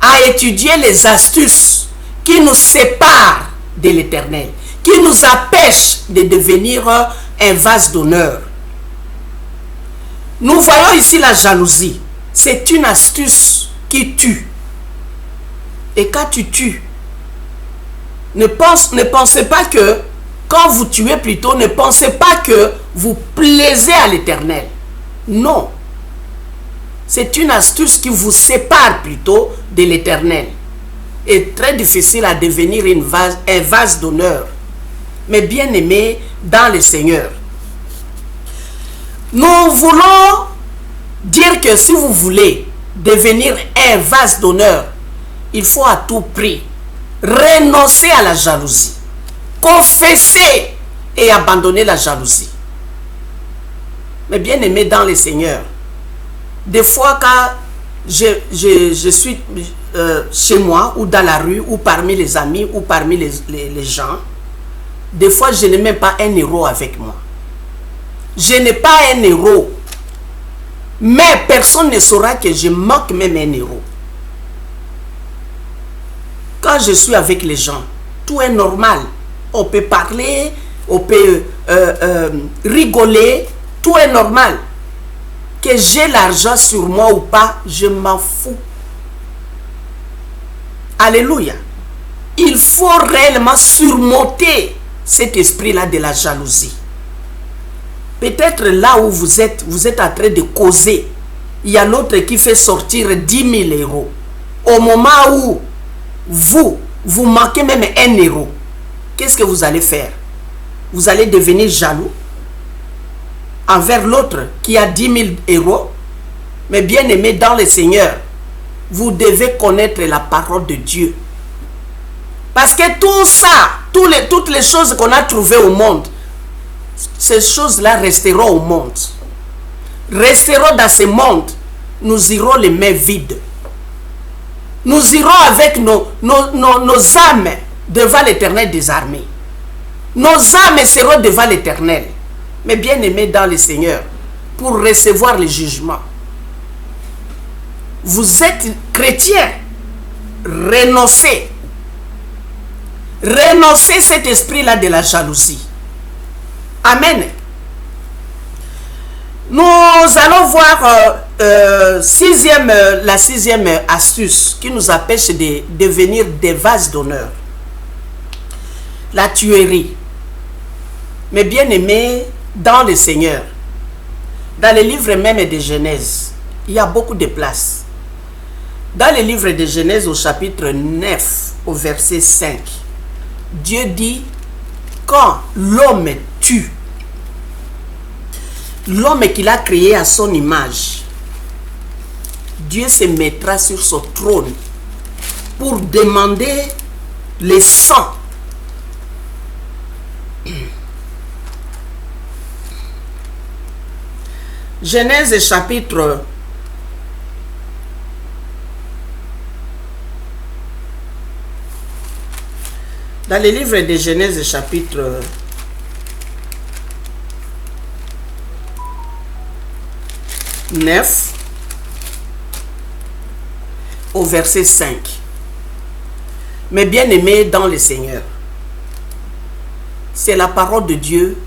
à étudier les astuces qui nous séparent de l'Éternel, qui nous empêchent de devenir un vase d'honneur. Nous voyons ici la jalousie. C'est une astuce qui tue. Et quand tu tues, ne pensez pas que, quand vous tuez plutôt, ne pensez pas que vous plaisez à l'Éternel. Non. C'est une astuce qui vous sépare plutôt de l'Éternel. Et très difficile à devenir un vase d'honneur. Mais bien aimé dans le Seigneur. Nous voulons dire que si vous voulez devenir un vase d'honneur, il faut à tout prix renoncer à la jalousie, confesser et abandonner la jalousie. Mais bien aimé dans le Seigneur, des fois quand je suis chez moi ou dans la rue ou parmi les amis ou parmi les gens, des fois je n'ai même pas un euro avec moi. Je n'ai pas un euro. Mais personne ne saura que je manque même un euro. Quand je suis avec les gens, tout est normal. On peut parler, on peut rigoler, tout est normal. Que j'ai l'argent sur moi ou pas, je m'en fous. Alléluia. Il faut réellement surmonter cet esprit-là de la jalousie. Peut-être là où vous êtes en train de causer. Il y a l'autre qui fait sortir 10 000 euros. Au moment où vous manquez même 1 euro, qu'est-ce que vous allez faire? Vous allez devenir jaloux envers l'autre qui a 10 000 euros. Mais bien aimé dans le Seigneur, vous devez connaître la parole de Dieu. Parce que tout ça, toutes les choses qu'on a trouvées au monde, ces choses-là resteront au monde. Resteront dans ce monde. Nous irons les mains vides. Nous irons avec nos âmes devant l'Éternel des armées. Nos âmes seront devant l'Éternel. Mais bien aimés dans le Seigneur, pour recevoir le jugement. Vous êtes chrétien. Renoncez. Renoncez cet esprit-là de la jalousie. Amen. Nous allons voir la sixième astuce qui nous empêche de devenir des vases d'honneur. La tuerie. Mais bien aimés dans le Seigneur, dans le livre même de Genèse, il y a beaucoup de place. Dans le livre de Genèse au chapitre 9, au verset 5, Dieu dit, quand l'homme tue, l'homme qu'il a créé à son image, Dieu se mettra sur son trône pour demander le sang. Genèse chapitre 9. Dans le livre de Genèse chapitre 9 au verset 5. Mais bien aimés dans le Seigneur, c'est la parole de Dieu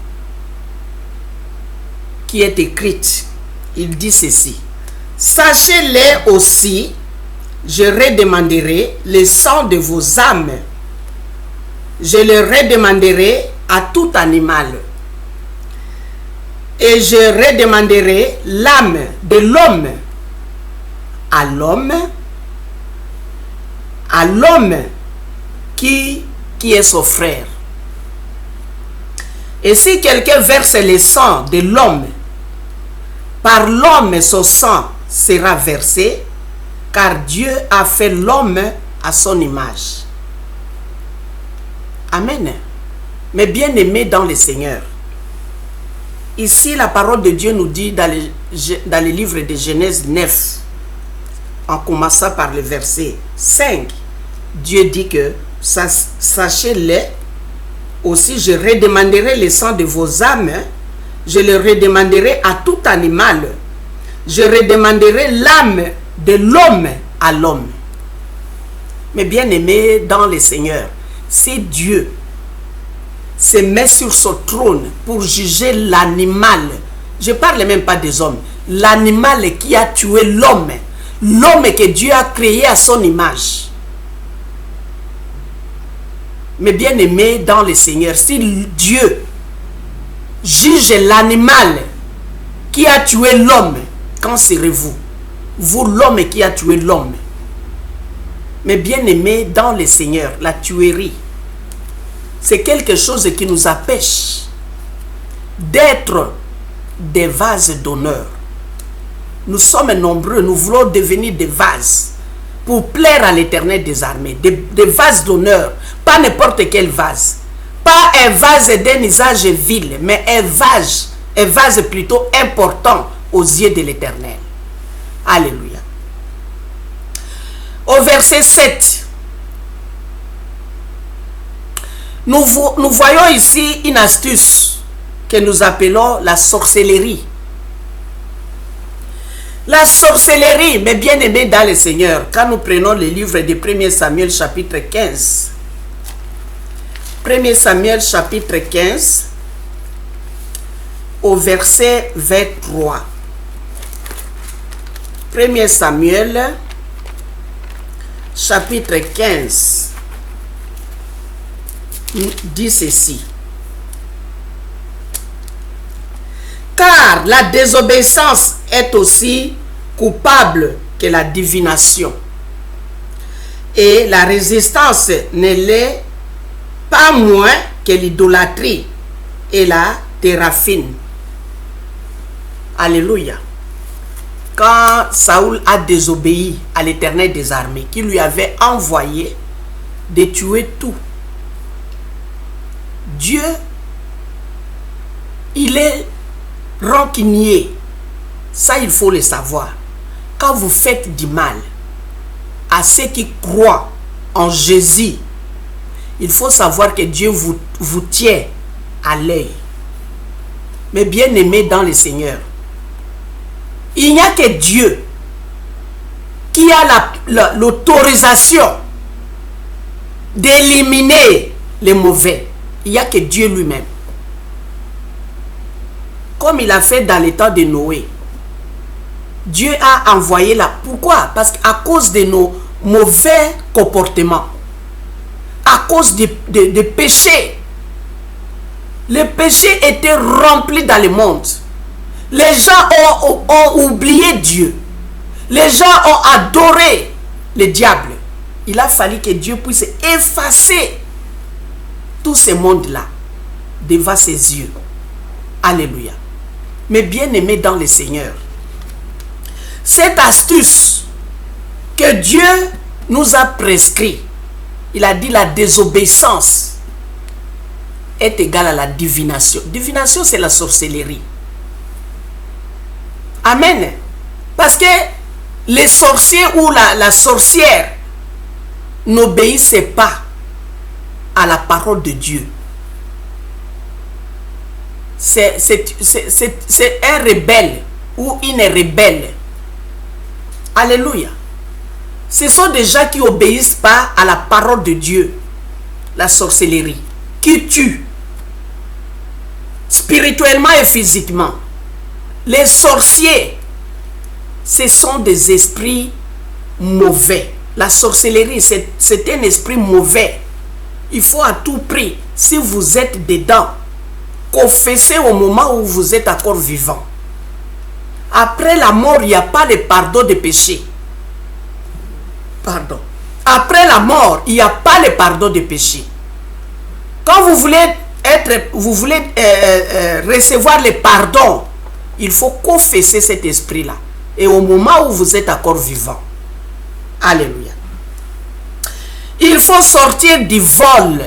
qui est écrite. Il dit ceci: sachez-les aussi, je redemanderai le sang de vos âmes. Je le redemanderai à tout animal. Et je redemanderai l'âme de l'homme à l'homme qui est son frère. Et si quelqu'un verse le sang de l'homme, par l'homme son sang sera versé, car Dieu a fait l'homme à son image. Amen. Mais bien aimés dans le Seigneur, ici la parole de Dieu nous dit dans le livre de Genèse 9, en commençant par le verset 5, Dieu dit que sachez-le aussi, je redemanderai le sang de vos âmes, je le redemanderai à tout animal, je redemanderai l'âme de l'homme à l'homme. Mais bien aimé dans le Seigneur, si Dieu se met sur son trône pour juger l'animal, je ne parle même pas des hommes, l'animal qui a tué l'homme, l'homme que Dieu a créé à son image. Mais bien aimé dans le Seigneur, si Dieu juge l'animal qui a tué l'homme, qu'en serez-vous? Vous, l'homme qui a tué l'homme. Mais bien aimé dans le Seigneur, la tuerie, c'est quelque chose qui nous empêche d'être des vases d'honneur. Nous sommes nombreux, nous voulons devenir des vases pour plaire à l'Éternel des armées, des vases d'honneur, pas n'importe quel vase, pas un vase d'un usage vil, mais un vase plutôt important aux yeux de l'Éternel. Alléluia. Au verset 7, nous voyons ici une astuce que nous appelons la sorcellerie. La sorcellerie, mais bien aimé dans le Seigneur, quand nous prenons le livre de 1 Samuel chapitre 15, 1 Samuel chapitre 15, au verset 23. 1 Samuel chapitre 15 dit ceci: car la désobéissance est aussi coupable que la divination, et la résistance ne l'est pas moins que l'idolâtrie et la téraphine. Alléluia. Quand Saoul a désobéi à l'Éternel des armées, qui lui avait envoyé de tuer tout, Dieu, il est rancunier. Ça, il faut le savoir. Quand vous faites du mal à ceux qui croient en Jésus, il faut savoir que Dieu vous tient à l'œil. Mais bien aimé dans le Seigneur, Il n'y a que Dieu qui a l'autorisation d'éliminer les mauvais. Il n'y a que Dieu lui-même. Comme il a fait dans le temps de Noé. Dieu a envoyé là. Pourquoi? Parce qu'à cause de nos mauvais comportements, à cause des péchés, les péchés étaient remplis dans le monde. Les gens ont oublié Dieu. Les gens ont adoré le diable. Il a fallu que Dieu puisse effacer tout ce monde-là devant ses yeux. Alléluia. Mais bien aimé dans le Seigneur, cette astuce que Dieu nous a prescrit, il a dit la désobéissance est égale à la divination. Divination, c'est la sorcellerie. Amen. Parce que les sorciers ou la sorcière n'obéissaient pas à la parole de Dieu. C'est un rebelle ou une rebelle. Alléluia. Ce sont des gens qui n'obéissent pas à la parole de Dieu. La sorcellerie. Qui tue. Spirituellement et physiquement. Les sorciers, ce sont des esprits mauvais. La sorcellerie, c'est un esprit mauvais. Il faut à tout prix, si vous êtes dedans, confesser au moment où vous êtes encore vivant. Après la mort, il n'y a pas le pardon des péchés. Pardon. Après la mort, il n'y a pas le pardon des péchés. Quand vous voulez recevoir le pardon, il faut confesser cet esprit-là. Et au moment où vous êtes encore vivant. Alléluia. Il faut sortir du vol.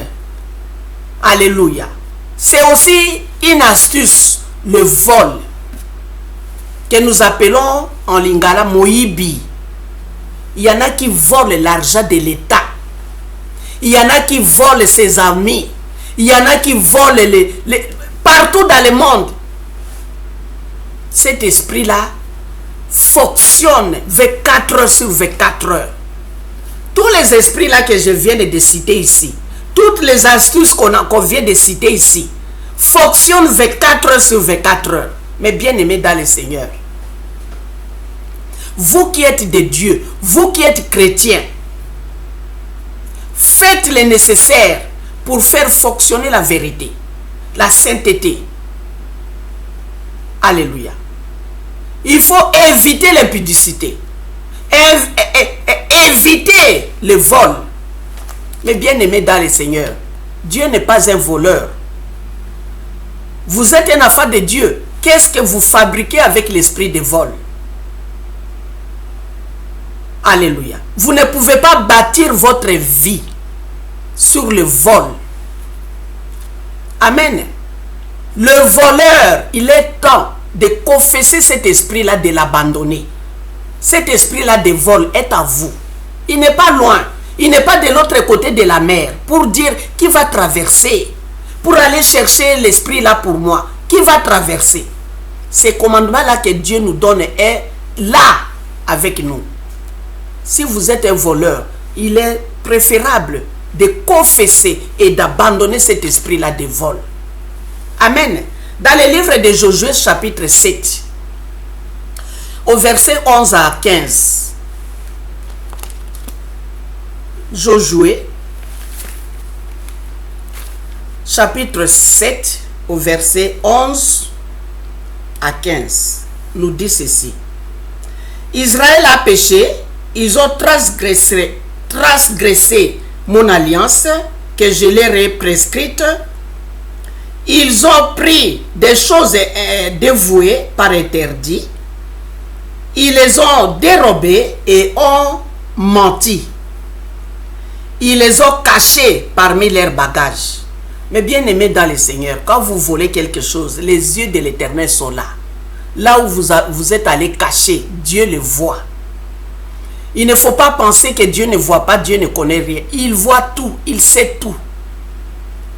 Alléluia. C'est aussi une astuce, le vol, que nous appelons en lingala moyibi. Il y en a qui volent l'argent de l'État. Il y en a qui volent ses amis. Il y en a qui volent partout dans le monde. Cet esprit-là fonctionne 24 heures sur 24 heures. Tous les esprits-là que je viens de citer ici, toutes les astuces qu'on vient de citer ici, fonctionnent 24 heures sur 24 heures. Mais bien aimés dans le Seigneur, vous qui êtes de Dieu, vous qui êtes chrétiens, faites le nécessaire pour faire fonctionner la vérité, la sainteté. Alléluia. Il faut éviter l'impudicité. Éviter le vol. Mais bien aimé dans le Seigneur, Dieu n'est pas un voleur. Vous êtes un enfant de Dieu. Qu'est-ce que vous fabriquez avec l'esprit de vol? Alléluia. Vous ne pouvez pas bâtir votre vie sur le vol. Amen. Le voleur, il est temps de confesser cet esprit-là, de l'abandonner. Cet esprit-là de vol est à vous. Il n'est pas loin. Il n'est pas de l'autre côté de la mer pour dire qui va traverser, pour aller chercher l'esprit-là pour moi. Qui va traverser? Ce commandement-là que Dieu nous donne est là avec nous. Si vous êtes un voleur, il est préférable de confesser et d'abandonner cet esprit-là de vol. Amen. Dans le livre de Josué chapitre 7, au verset 11 à 15. Josué chapitre 7, au verset 11 à 15, nous dit ceci. Israël a péché, ils ont transgressé mon alliance que je leur ai prescrite. Ils ont pris des choses dévouées par interdit. Ils les ont dérobées et ont menti. Ils les ont cachées parmi leurs bagages. Mais bien aimés dans le Seigneur, quand vous volez quelque chose, les yeux de l'Éternel sont là. Là où vous êtes allé cacher, Dieu le voit. Il ne faut pas penser que Dieu ne voit pas, Dieu ne connaît rien. Il voit tout, il sait tout.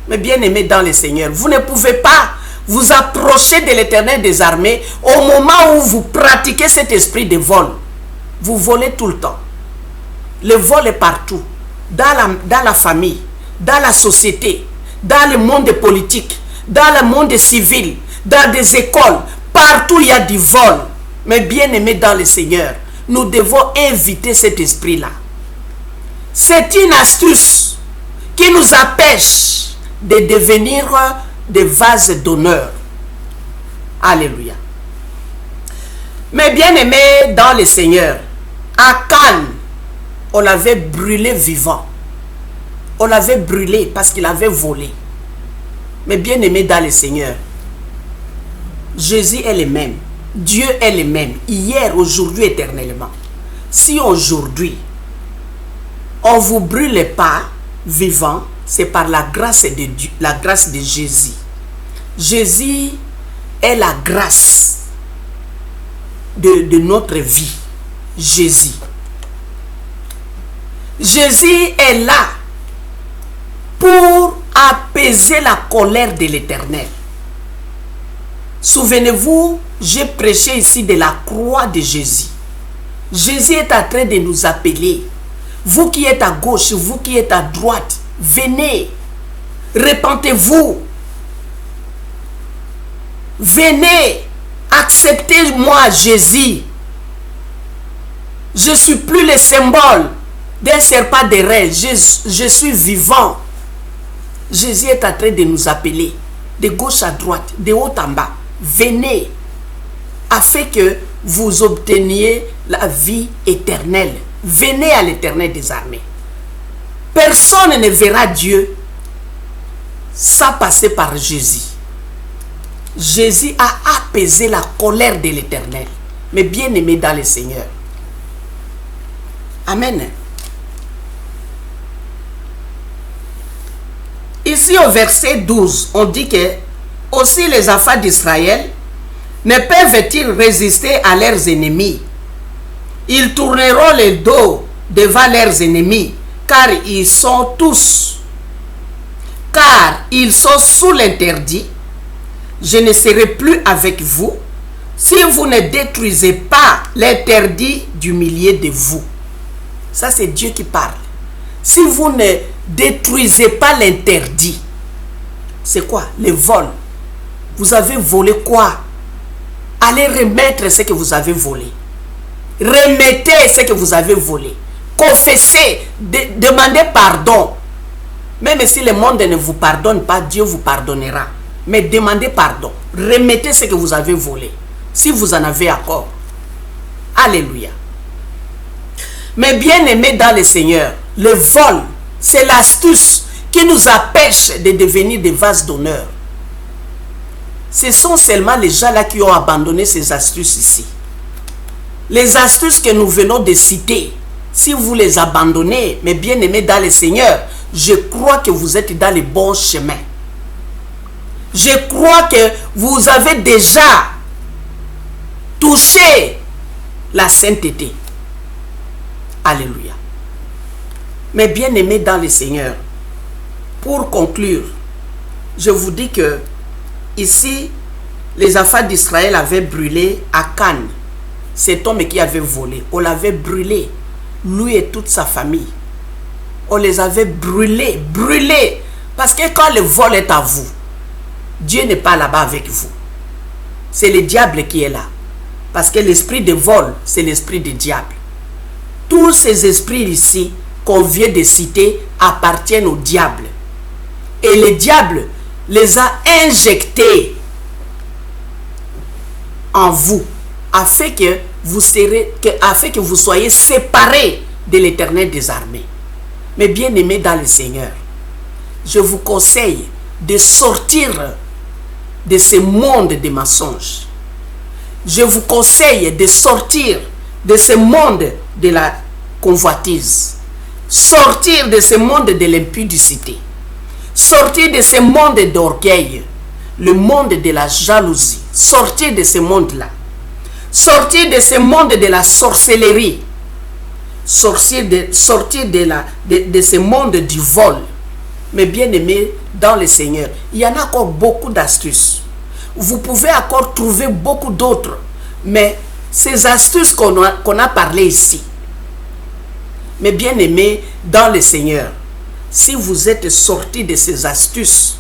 Mais bien aimé dans le Seigneur, vous ne pouvez pas vous approchez de l'Éternel des armées, au moment où vous pratiquez cet esprit de vol, vous volez tout le temps. Le vol est partout, dans la famille, dans la société, dans le monde politique, dans le monde civil, dans des écoles, partout il y a du vol. Mais bien aimés dans le Seigneur, nous devons éviter cet esprit-là. C'est une astuce qui nous empêche de devenir des vases d'honneur. Alléluia. Mais bien aimés dans le Seigneur, Akan, on l'avait brûlé vivant. On l'avait brûlé parce qu'il avait volé. Mais bien aimé dans le Seigneur, Jésus est le même. Dieu est le même. Hier, aujourd'hui, éternellement. Si aujourd'hui, on ne vous brûle pas vivant, c'est par la grâce de Dieu, la grâce de Jésus. Jésus est la grâce de notre vie. Jésus. Jésus est là pour apaiser la colère de l'Éternel. Souvenez-vous, j'ai prêché ici de la croix de Jésus. Jésus est en train de nous appeler. Vous qui êtes à gauche, vous qui êtes à droite, venez, repentez-vous. Venez, acceptez-moi Jésus. Je ne suis plus le symbole d'un serpent de rêve. Je suis vivant. Jésus est en train de nous appeler de gauche à droite, de haut en bas. Venez, afin que vous obteniez la vie éternelle. Venez à l'Éternel des armées. Personne ne verra Dieu sans passer par Jésus. Jésus a apaisé la colère de l'Éternel. Mais bien aimé dans le Seigneur. Amen. Ici au verset 12, on dit que aussi les enfants d'Israël ne peuvent-ils résister à leurs ennemis. Ils tourneront le dos devant leurs ennemis, car ils sont sous l'interdit. Je ne serai plus avec vous si vous ne détruisez pas l'interdit du milieu de vous. Ça, c'est Dieu qui parle. Si vous ne détruisez pas l'interdit, c'est quoi? Le vol. Vous avez volé quoi? Allez remettre ce que vous avez volé. Remettez ce que vous avez volé. Confessez, demandez pardon. Même si le monde ne vous pardonne pas, Dieu vous pardonnera. Mais demandez pardon. Remettez ce que vous avez volé. Si vous en avez encore. Alléluia. Mais bien aimés dans le Seigneur, le vol, c'est l'astuce qui nous empêche de devenir des vases d'honneur. Ce sont seulement les gens là qui ont abandonné ces astuces ici. Les astuces que nous venons de citer, si vous les abandonnez, mais bien aimés dans le Seigneur, je crois que vous êtes dans le bon chemin. Je crois que vous avez déjà touché la sainteté. Alléluia. Mais bien aimés dans le Seigneur, pour conclure, je vous dis que ici, les enfants d'Israël avaient brûlé Akan, cet homme qui avait volé. On l'avait brûlé, lui et toute sa famille. On les avait brûlés. Parce que quand le vol est à vous, Dieu n'est pas là-bas avec vous. C'est le diable qui est là. Parce que l'esprit de vol, c'est l'esprit du diable. Tous ces esprits ici qu'on vient de citer appartiennent au diable. Et le diable les a injectés en vous afin que vous soyez séparés de l'Éternel des armées. Mais bien aimés dans le Seigneur, je vous conseille de sortir de ce monde de mensonges. Je vous conseille de sortir de ce monde de la convoitise. Sortir de ce monde de l'impudicité. Sortir de ce monde d'orgueil. Le monde de la jalousie. Sortir de ce monde-là. Sortir de ce monde de la sorcellerie. Sortir de ce monde du vol. Mais bien aimé dans le Seigneur, il y en a encore beaucoup d'astuces. Vous pouvez encore trouver beaucoup d'autres. Mais ces astuces qu'on a parlé ici, mes bien-aimés dans le Seigneur, si vous êtes sortis de ces astuces,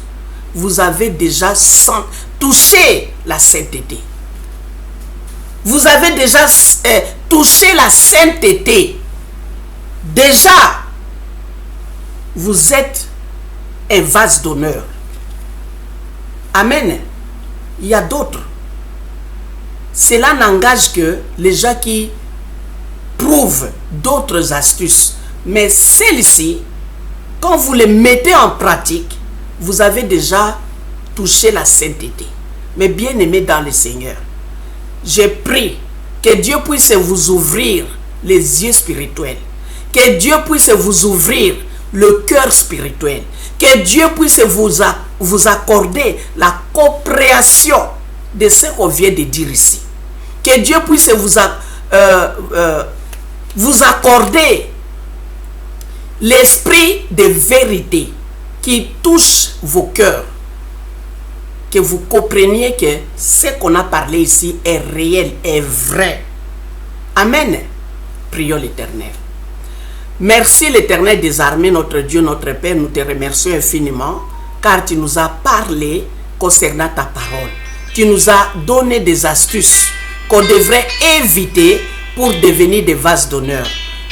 vous avez déjà touché la sainteté. Vous avez déjà touché la sainteté. Déjà, vous êtes un vase d'honneur. Amen. Il y a d'autres. Cela n'engage que les gens qui prouvent d'autres astuces. Mais celles-ci, quand vous les mettez en pratique, vous avez déjà touché la sainteté. Mais bien aimés dans le Seigneur, j'ai prié que Dieu puisse vous ouvrir les yeux spirituels. Que Dieu puisse vous ouvrir le cœur spirituel. Que Dieu puisse vous accorder la compréhension de ce qu'on vient de dire ici. Que Dieu puisse vous accorder l'esprit de vérité qui touche vos cœurs. Que vous compreniez que ce qu'on a parlé ici est réel, est vrai. Amen. Prions l'Éternel. Merci l'Éternel des armées, notre Dieu, notre Père. Nous te remercions infiniment car tu nous as parlé concernant ta parole. Tu nous as donné des astuces qu'on devrait éviter pour devenir des vases d'honneur.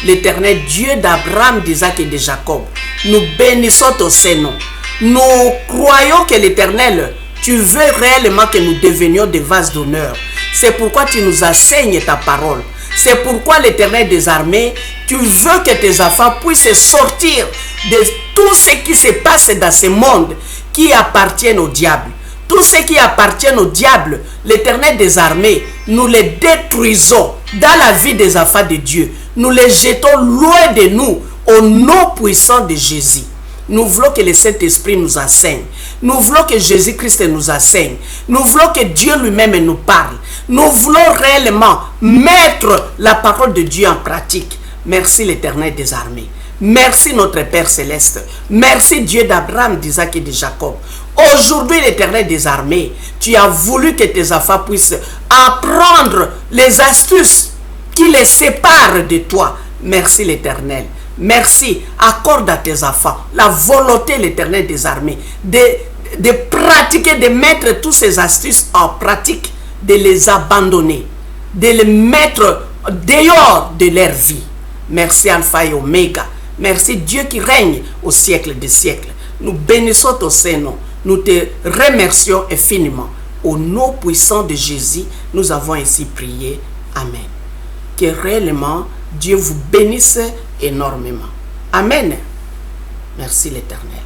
L'Éternel Dieu d'Abraham, d'Isaac et de Jacob, nous bénissons ton Saint-Nom. Nous croyons que l'Éternel, tu veux réellement que nous devenions des vases d'honneur. C'est pourquoi tu nous enseignes ta parole. C'est pourquoi l'Éternel des armées, tu veux que tes enfants puissent sortir de tout ce qui se passe dans ce monde qui appartient au diable. Tout ce qui appartient au diable, l'Éternel des armées, nous les détruisons dans la vie des enfants de Dieu. Nous les jetons loin de nous au nom puissant de Jésus. Nous voulons que le Saint-Esprit nous enseigne. Nous voulons que Jésus-Christ nous enseigne. Nous voulons que Dieu lui-même nous parle. Nous voulons réellement mettre la parole de Dieu en pratique. Merci l'Éternel des armées. Merci notre Père Céleste. Merci Dieu d'Abraham, d'Isaac et de Jacob. Aujourd'hui, l'Éternel des armées, tu as voulu que tes enfants puissent apprendre les astuces qui les séparent de toi. Merci l'Éternel. Merci. Accorde à tes enfants la volonté, l'Éternel des armées, de pratiquer, de mettre toutes ces astuces en pratique, de les abandonner, de les mettre dehors de leur vie. Merci Alpha et Oméga. Merci Dieu qui règne au siècle des siècles. Nous bénissons ton Saint-Nom. Nous te remercions infiniment. Au nom puissant de Jésus, nous avons ainsi prié. Amen. Que réellement Dieu vous bénisse énormément. Amen. Merci l'Éternel.